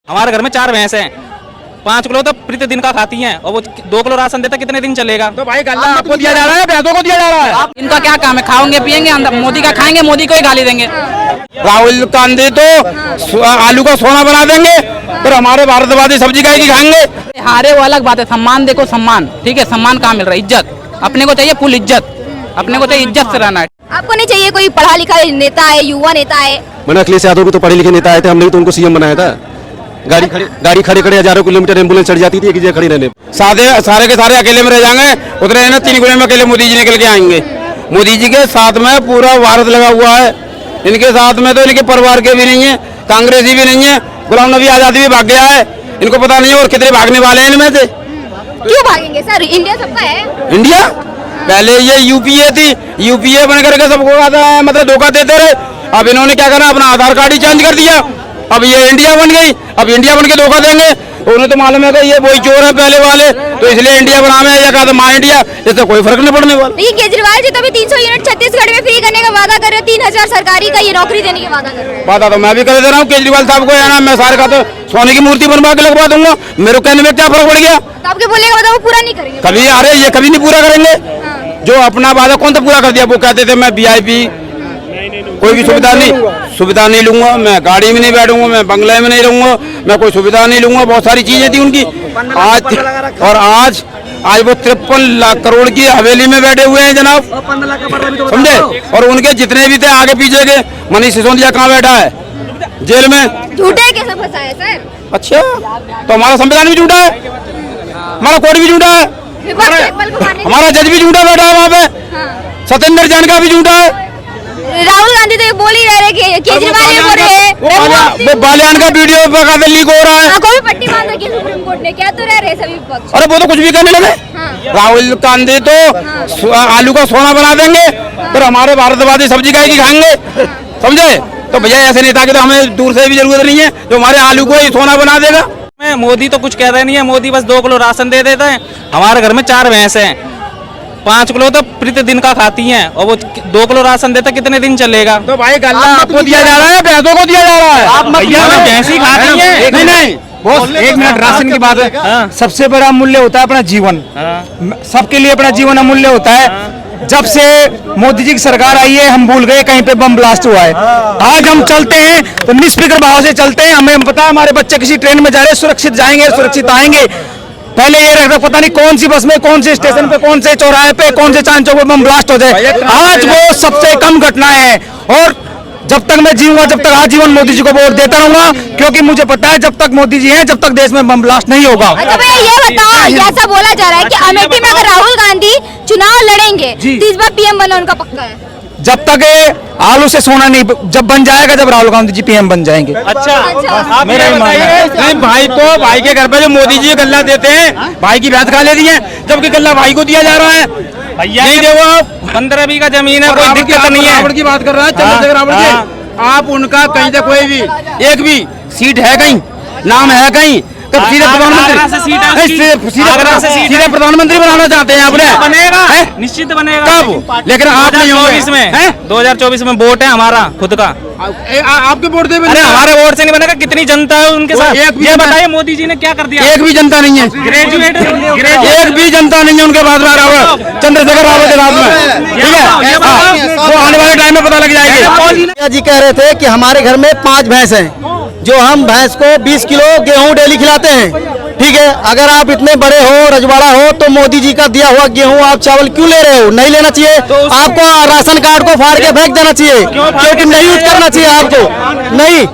हमारे घर में 4 भैंस हैं, 5 किलो तो प्रतिदिन का खाती हैं और वो 2 किलो राशन देता कितने दिन चलेगा? तो भाई गल्ला आपको दिया जा रहा है, भैंसों को दिया जा रहा है। इनका क्या काम है? खाओगे पियेंगे, मोदी का खाएंगे, मोदी को ही गाली देंगे। राहुल गांधी तो आलू का सोना बना देंगे, पर हमारे भारतवादी सब्जी का ही खाएंगे। हारे वो अलग बात है, सम्मान देखो, सम्मान ठीक है, सम्मान कहाँ मिल रहा है? इज्जत, अपने को चाहिए फुल इज्जत, अपने को चाहिए इज्जत से रहना है। आपको नहीं चाहिए कोई पढ़ा लिखा नेता है, युवा नेता है? मैंने अखिलेश यादव भी तो पढ़े लिखे नेता आए थे, हमने तो उनको सीएम बनाया था। गाड़ी खड़े हजारों किलोमीटर एम्बुलेंस चढ़ जाती थी एक जगह खड़ी रहने। सारे के सारे अकेले में रह जाएंगे, उतरे है ना 3 गुने में अकेले मोदी जी निकल के आएंगे। मोदी जी के साथ में पूरा भारत लगा हुआ है, इनके साथ में तो इनके परिवार के भी नहीं है, कांग्रेसी भी नहीं है, गुलाम नबी आजाद भी भाग गया है, इनको पता नहीं है और कितने भागने वाले हैं इनमें से। क्यों भागेंगे सर? इंडिया सबका है। इंडिया पहले ये यूपीए थी, यूपीए बन करके सबको मतलब धोखा देते रहे। अब इन्होंने क्या करना, अपना आधार कार्ड ही चेंज कर दिया, अब ये इंडिया बन गई, अब इंडिया बन के धोखा देंगे। उन्हें तो मालूम है कि ये वही चोर है पहले वाले, तो इसलिए इंडिया बनाना है या कहा माँ इंडिया, इससे कोई फर्क नहीं पड़ने वाला। ये केजरीवाल जी तो भी 300 यूनिट छत्तीसगढ़ में फ्री करने का वादा कर रहे हैं, 3000 सरकारी का ये नौकरी देने का वादा कर रहे हैं। वादा तो मैं भी कर दे रहा हूँ केजरीवाल साहब को, है ना, मैं सारे का तो सोने की मूर्ति बनवा के लगवा दूंगा, मेरे कहने में क्या फर्क पड़ गया? तो आपके बोलने का मतलब वो पूरा नहीं करेंगे? कभी अरे ये कभी नहीं पूरा करेंगे। जो अपना वादा कौन सा पूरा कर दिया? वो कहते थे मैं VIP कोई भी सुविधा नहीं लूंगा, मैं गाड़ी में नहीं बैठूंगा, मैं बंगले में नहीं रहूंगा, मैं कोई सुविधा नहीं लूंगा, बहुत सारी चीजें थी उनकी। आज वो 53 लाख करोड़ की हवेली में बैठे हुए हैं जनाब, समझे? और उनके जितने भी थे आगे पीछे के, मनीष सिसोदिया कहाँ बैठा है? जेल में। झूठे कैसे फंसा है सर? अच्छा, तो हमारा संविधान भी झूठा है, हमारा कोर्ट भी झूठा है, हमारा जज भी झूठा बैठा है वहाँ पे, सत्येंद्र जैन का भी झूठा है। राहुल गांधी तो बोल ही रहे कि केजरीवाल ये बोल रहे हैं वो बालियान का वीडियो बकायदा लीक हो रहा है। कोई पट्टी बांध रखी सुप्रीम कोर्ट ने, क्या तो रह रहे सभी पक्ष। अरे वो तो कुछ भी करने लगे। राहुल गांधी तो आलू का सोना बना देंगे, पर हमारे भारतवादी सब्जी का ही खाएंगे, समझे? तो भैया ऐसे नेता की तो हमें दूर से भी जरूरत नहीं है, जो हमारे आलू को ही सोना बना देगा। मोदी तो कुछ कह रहे नहीं है, मोदी बस 2 किलो राशन दे देता है। हमारे घर में 4 भैंस हैं, 5 किलो तो प्रतिदिन का खाती हैं और वो 2 किलो राशन देता कितने दिन चलेगा? तो भाई गल्ला आपको दिया जा रहा है, भैंसों को दिया जा रहा है। भैया भैंस ही खाती हैं। नहीं बहुत 1 मिनट, राशन की बात है। सबसे बड़ा मूल्य होता है अपना जीवन, सबके लिए अपना जीवन अमूल्य होता है। जब से मोदी जी की सरकार आई है, हम भूल गए कहीं पे बम ब्लास्ट हुआ है। आज हम चलते हैं तो निष्फिक्र भाव से चलते हैं, हमें पता है हमारे बच्चे किसी ट्रेन में जा रहे हैं, सुरक्षित जाएंगे, सुरक्षित आएंगे। पहले ये रहता पता नहीं कौन सी बस में, कौन से स्टेशन पे, कौन से चौराहे पे, कौन से चांद चौक पे बम ब्लास्ट हो जाए। आज वो सबसे कम घटनाएं हैं, और जब तक मैं जीऊंगा, जब तक आजीवन मोदी जी को वोट देता रहूंगा, क्योंकि मुझे पता है जब तक मोदी जी हैं, जब तक देश में बम ब्लास्ट नहीं होगा। अच्छा भैया ये बताओ, ऐसा बोला जा रहा है कि अमेठी में अगर राहुल गांधी चुनाव लड़ेंगे तो इस बार PM बनना उनका पक्का है? जब तक आलू से सोना नहीं, जब बन जाएगा, जब राहुल गांधी जी PM बन जाएंगे। अच्छा, मेरा ही मानना है। नहीं भाई के घर पे जो मोदी जी गल्ला देते हैं, भाई की भैंस खा लेती है, जबकि गल्ला भाई को दिया जा रहा है। भैया नहीं देखो, आप 15 बीघा जमीन है, कोई दिक्कत नहीं है। रावण की बात कर रहा है, चंद्रशेखर रावण की। आप उनका कहीं से कोई भी एक भी सीट है, कहीं नाम है, कहीं सीधे प्रधानमंत्री बनाना चाहते हैं आपने? बनेगा, निश्चित बनेगा। कब? लेकिन आप नहीं होंगे। 2024 में वोट है हमारा खुद का। आपके वोट दे? अरे हमारे वोट से नहीं बनेगा, कितनी जनता है उनके साथ? ये बताइए मोदी जी ने क्या कर दिया? एक भी जनता नहीं है, ग्रेजुएट एक भी जनता नहीं है उनके बाद चंद्रशेखर रावत के साथ में, ठीक है? वो आने वाले टाइम में पता लग जाएगी। जी कह रहे थे कि हमारे घर में 5 भैंस हैं, जो हम भैंस को 20 किलो गेहूं डेली खिलाते हैं, ठीक है? अगर आप इतने बड़े हो, रजवाड़ा हो, तो मोदी जी का दिया हुआ गेहूं आप चावल क्यों ले रहे हो? नहीं लेना चाहिए आपको, राशन कार्ड को फाड़ के फेंक देना चाहिए, क्योंकि नहीं यूज करना चाहिए आपको। नहीं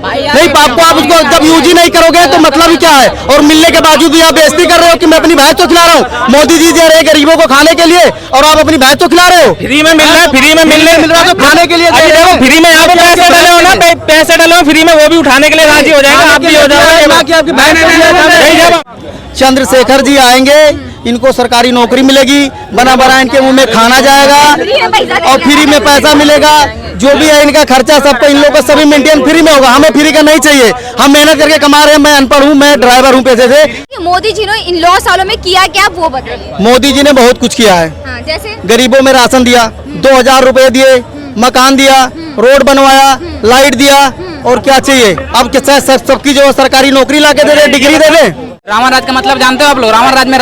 आपको, आप उसको जब यूज ही नहीं करोगे तो मतलब ही क्या है? और मिलने के बावजूद भी आप बेइज्जती कर रहे हो कि मैं अपनी भैंस को खिला रहा हूँ। मोदी जी दे रहे हैं गरीबों को खाने के लिए, और आप अपनी भैंस को खिला रहे हो। फ्री में मिल रहा है, फ्री में मिल रहा है तो खाने के लिए देखो, फ्री में यहाँ पे पैसे डाले हो ना, पैसे डाले हो फ्री में, वो भी उठाने के लिए राजी हो जाएगा, आप भी हो जाएगा। चंद्रशेखर जी आएंगे, इनको सरकारी नौकरी मिलेगी, बना बना इनके मुंह में खाना जाएगा, और फ्री में पैसा मिलेगा। जो भी है इनका खर्चा सबको, इन लोगों का सभी मेंटेन फ्री में होगा। हमें फ्री का नहीं चाहिए, हम मेहनत करके कमा रहे हैं। मैं अनपढ़ हूँ, मैं ड्राइवर हूँ पेशे से। मोदी जी ने इन 9 सालों में किया क्या, वो बताइए। मोदी जी ने बहुत कुछ किया है। जैसे गरीबों में राशन दिया, 2000 रुपए दिए, मकान दिया, रोड बनवाया, लाइट दिया, और क्या चाहिए? अब क्या सबकी जो सरकारी नौकरी ला के दे रहे, डिग्री दे रहे। रावण राज का मतलब जानते हो आप लोग? रावण राज में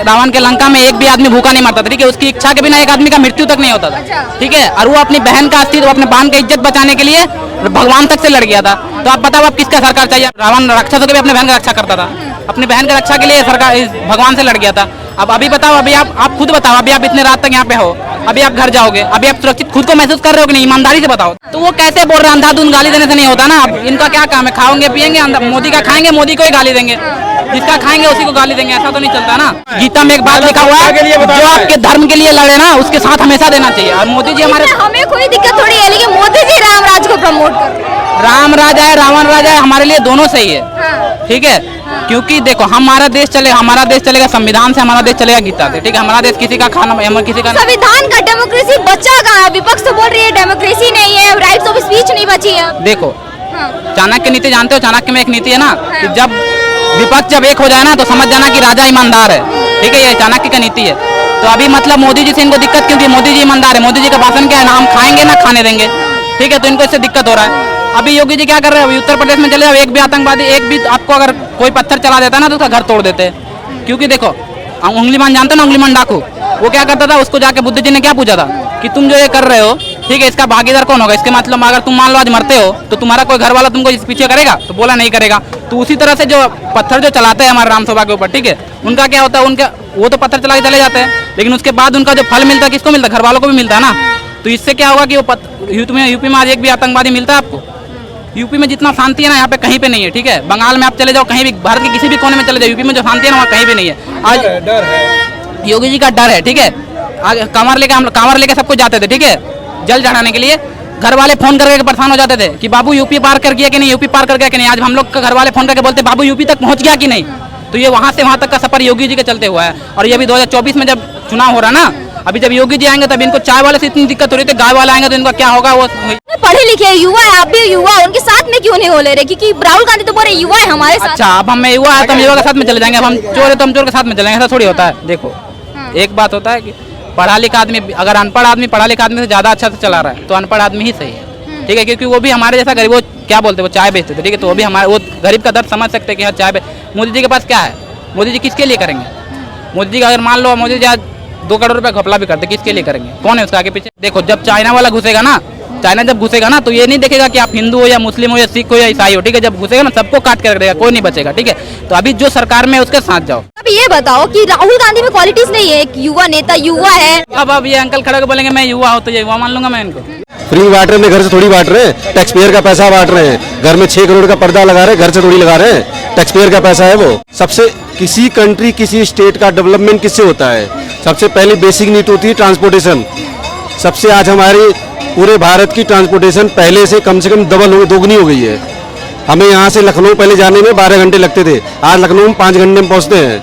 रावण के लंका में एक भी आदमी भूखा नहीं मरता था, ठीक है? उसकी इच्छा के बिना एक आदमी का मृत्यु तक नहीं होता था, ठीक है? और वो अपनी बहन का अस्तित्व, अपने बहन की इज्जत बचाने के लिए भगवान तक से लड़ गया था। तो आप बताओ, आप किसका सरकार चाहिए? रावण राक्षसों के भी अपने बहन की रक्षा करता था, अपनी बहन की रक्षा के लिए सरकार भगवान से लड़ गया था। अब अभी बताओ, अभी आप खुद बताओ, अभी आप इतने रात तक यहाँ पे हो, अभी आप घर जाओगे, अभी आप सुरक्षित खुद को महसूस कर रहे हो कि नहीं? ईमानदारी से बताओ। तो वो कैसे बोल रहे हैं? अंधाधुंध गाली देने से नहीं होता ना। अब इनका क्या काम है? खाओगे पियेंगे, मोदी का खाएंगे, मोदी को ही गाली देंगे, जिसका खाएंगे उसी को गाली देंगे, ऐसा तो नहीं चलता ना। गीता में एक बात लिखा हुआ है, जो आपके धर्म के लिए लड़े ना, उसके साथ हमेशा देना चाहिए। और मोदी जी हमारे, हमें कोई दिक्कत थोड़ी है, लेकिन मोदी जी रामराज को प्रमोट कर रहे हैं। राम राज है, रावण राज है, हमारे लिए दोनों सही है, ठीक है? क्योंकि देखो, हमारा देश चलेगा संविधान से, हमारा देश चलेगा गीता से, ठीक है? हमारा देश किसी का खाना, किसी का संविधान का डेमोक्रेसी बचा कहाँ है? विपक्ष तो बोल रही है डेमोक्रेसी नहीं है, राइट्स ऑफ स्पीच नहीं बची है। देखो, चाणक्य नीति जानते हो? चाणक्य में एक नीति है ना, कि जब विपक्ष जब एक हो जाए ना, तो समझ जाना कि राजा ईमानदार है, ठीक है? ये चाणक्य का नीति है। तो अभी मतलब मोदी जी से इनको दिक्कत क्यों थी? मोदी जी ईमानदार है, मोदी जी का भाषण क्या है ना, हम खाएंगे ना खाने देंगे, ठीक है? तो इनको इससे दिक्कत हो रहा है। अभी योगी जी क्या कर रहे हैं? अभी उत्तर प्रदेश में चले जाओ, एक भी आतंकवादी, एक भी आपको अगर कोई पत्थर चला देता है ना, तो उसका घर तोड़ देते हैं। क्योंकि देखो, उंगलीमान जानते हो ना, उंगलीमान डाकू, वो क्या करता था? उसको जाके बुद्ध जी ने क्या पूछा था कि तुम जो ये कर रहे हो, ठीक है, इसका भागीदार कौन होगा? इसके मतलब अगर तुम मान लो आज मरते हो, तो तुम्हारा कोई घर वाला तुमको इस पीछे करेगा? तो बोला नहीं करेगा। तो उसी तरह से जो पत्थर जो चलाते हैं हमारे रामसभा के ऊपर, ठीक है, उनका क्या होता है? उनका वो तो पत्थर चला के चले जाते हैं, लेकिन उसके बाद उनका जो फल मिलता है किसको मिलता है? घर वालों को भी मिलता है ना। तो इससे क्या होगा कि वो यूपी में आज एक भी आतंकवादी मिलता है आपको? यूपी में जितना शांति है ना, यहाँ पे कहीं पे नहीं है, ठीक है? बंगाल में आप चले जाओ, कहीं भी भारत के किसी भी कोने में चले जाओ, यूपी में जो शांति है ना, वहाँ कहीं भी नहीं है। आज डर है, योगी जी का डर है, ठीक है? आज कांवर लेके सबको जाते थे, ठीक है, जल चढ़ाने के लिए। घर वाले फोन करके परेशान हो जाते थे कि बाबू यूपी पार कर गया कि नहीं, यूपी पार कर गया कि नहीं। आज हम लोग घर वाले फोन करके बोलते बाबू यूपी तक पहुंच गया कि नहीं। तो ये वहाँ से वहाँ तक का सफर योगी जी के चलते हुआ है। और ये भी 2024 में जब चुनाव हो रहा ना, अभी जब योगी जी आएंगे तब इनको चाय वाले से इतनी दिक्कत हो रही थी, गाय वाले आएंगे तो इनका क्या होगा? वो पढ़े लिखे युवा है, आप भी युवा, उनके साथ में क्यों नहीं हो ले रहे? क्योंकि राहुल गांधी तो बोल रहे युवा है हमारे साथ। अच्छा, अब हम युवा है तो हम युवा के साथ में चले जाएंगे, अब हम चोर है तो हम चोर के साथ में चलेंगे, ऐसा थोड़ी होता है। देखो, एक बात होता है कि पढ़ा लिखा आदमी, अगर अनपढ़ आदमी पढ़ा लिखा आदमी से ज्यादा अच्छा से चला रहा है, तो अनपढ़ आदमी ही सही है, ठीक है? क्योंकि वो भी हमारे जैसा गरीब, वो क्या बोलते हैं, वो चाय बेचते थे, ठीक है? तो वो भी हमारे, वो गरीब का दर्द समझ सकते हैं कि हाँ चाय। मोदी जी के पास क्या है? मोदी जी किसके लिए करेंगे? मोदी जी का अगर मान लो मोदी जी आज 2 करोड़ रुपए घपला भी करते, किसके लिए करेंगे? कौन है उसका आगे पीछे? देखो, जब चाइना वाला घुसेगा ना, चाइना जब घुसेगा ना, तो ये नहीं देखेगा कि आप हिंदू हो या मुस्लिम हो या सिख हो या ईसाई हो, ठीक है? जब घुसेगा ना, सबको काट के रख देगा, कोई नहीं बचेगा, ठीक है? तो अभी जो सरकार में उसके साथ जाओ। अब ये बताओ कि राहुल गांधी में क्वालिटीज नहीं है? एक युवा नेता, युवा है। अब ये अंकल खड़े होकर बोलेंगे मैं युवा हूँ, तो ये युवा मान लूंगा मैं इनको। फ्री बांट रहे हैं, घर से थोड़ी बांट रहे हैं, टैक्स पेयर का पैसा बांट रहे हैं। घर में 6 करोड़ का पर्दा लगा रहे हैं, घर से थोड़ी लगा रहे हैं, टैक्स पेयर का पैसा है वो। सबसे किसी कंट्री, किसी स्टेट का डेवलपमेंट किससे होता है? सबसे पहले बेसिक नीड होती है ट्रांसपोर्टेशन। सबसे आज हमारी पूरे भारत की ट्रांसपोर्टेशन पहले से कम दोगुनी हो गई है। हमें यहाँ से लखनऊ पहले जाने में 12 घंटे लगते थे, आज लखनऊ में 5 घंटे में पहुँचते हैं।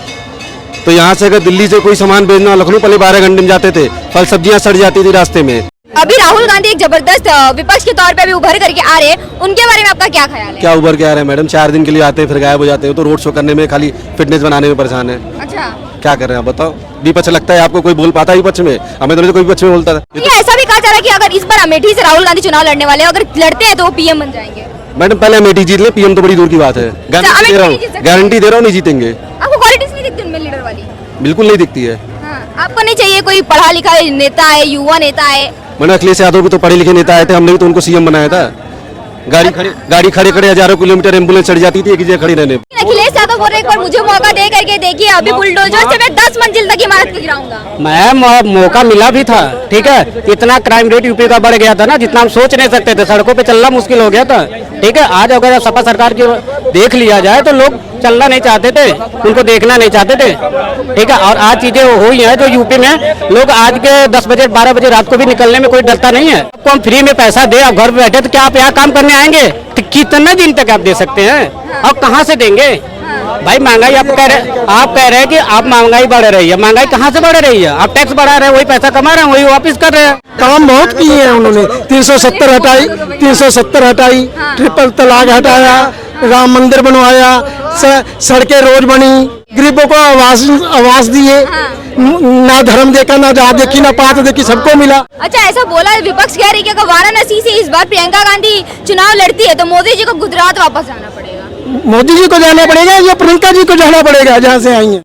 तो यहाँ से अगर दिल्ली से कोई सामान भेजना, लखनऊ पहले 12 घंटे में जाते थे, फल सब्जियाँ सड़ जाती थी रास्ते में। अभी राहुल गांधी एक जबरदस्त विपक्ष के तौर पे भी उभर करके आ रहे हैं, उनके बारे में आपका क्या ख्याल है? क्या उभर के आ रहे हैं मैडम? 4 दिन के लिए आते हैं फिर गायब हो जाते हैं। तो रोड शो करने में, खाली फिटनेस बनाने में परेशान है। अच्छा, क्या कर रहे हैं आप बताओ? विपक्ष लगता है आपको कोई बोल पाता है विपक्ष में? हमें तो नहीं कोई विपक्ष में बोलता था। ये ऐसा भी कहा जा रहा है कि अगर इस बार अमेठी से राहुल गांधी चुनाव लड़ने वाले हैं, अगर लड़ते हैं तो वो पीएम बन जाएंगे। मैडम पहले अमेठी जीत ले, पीएम तो बड़ी दूर की बात है। गारंटी दे रहा हूँ, गारंटी दे रहा हूँ, नहीं जीतेंगे। आपको क्वालिटीज नहीं दिखती उनमें लीडर वाली? बिल्कुल नहीं दिखती है। आपको नहीं चाहिए कोई पढ़ा लिखा नेता है, युवा नेता है? मैंने अखिलेश यादव भी तो पढ़े लिखे नेता आए थे, हमने भी तो उनको सीएम बनाया था। गाड़ी खड़े खड़े हजारों किलोमीटर एम्बुलेंस चढ़ जाती थी एक जगह खड़ी रहने। अखिलेश यादव बोल रहे एक बार मुझे मौका दे करके देखिए, अभी बुलडोजर से मैं 10 मंजिल तक इमारत को गिराऊंगा। मैं मौका मिला भी था, ठीक है? इतना क्राइम रेट यूपी का बढ़ गया था ना, जितना हम सोच नहीं सकते थे, सड़कों पे चलना मुश्किल हो गया था, ठीक है? आज अगर सपा सरकार की देख लिया जाए तो लोग चलना नहीं चाहते थे, उनको देखना नहीं चाहते थे, ठीक है? और आज चीजें हुई हैं जो यूपी में लोग आज के 10 बजे 12 बजे रात को भी निकलने में कोई डरता नहीं है। आपको हम फ्री में पैसा दे, आप घर बैठे, तो क्या आप यहाँ काम करने आएंगे? तो कितना दिन तक आप दे सकते हैं और कहाँ से देंगे? भाई महंगाई आप कह रहे हैं कि आप महंगाई बढ़ रही है, महंगाई कहाँ से बढ़ रही है? आप टैक्स बढ़ा रहे हैं, वही पैसा कमा रहे हैं, वही वापस कर रहे हैं। काम बहुत किए हैं उन्होंने। 370 हटाई, ट्रिपल तलाक हटाया, राम मंदिर बनवाया, सड़कें रोज बनी, गरीबों को आवास दिए, ना धर्म देखा, ना जात देखी, ना पात देखी, सबको मिला। अच्छा, ऐसा बोला विपक्ष कह रही है कि अगर वाराणसी से इस बार प्रियंका गांधी चुनाव लड़ती है तो मोदी जी को गुजरात वापस जाना पड़ेगा। मोदी जी को जाना पड़ेगा या प्रियंका जी को जाना पड़ेगा जहाँ से आई है?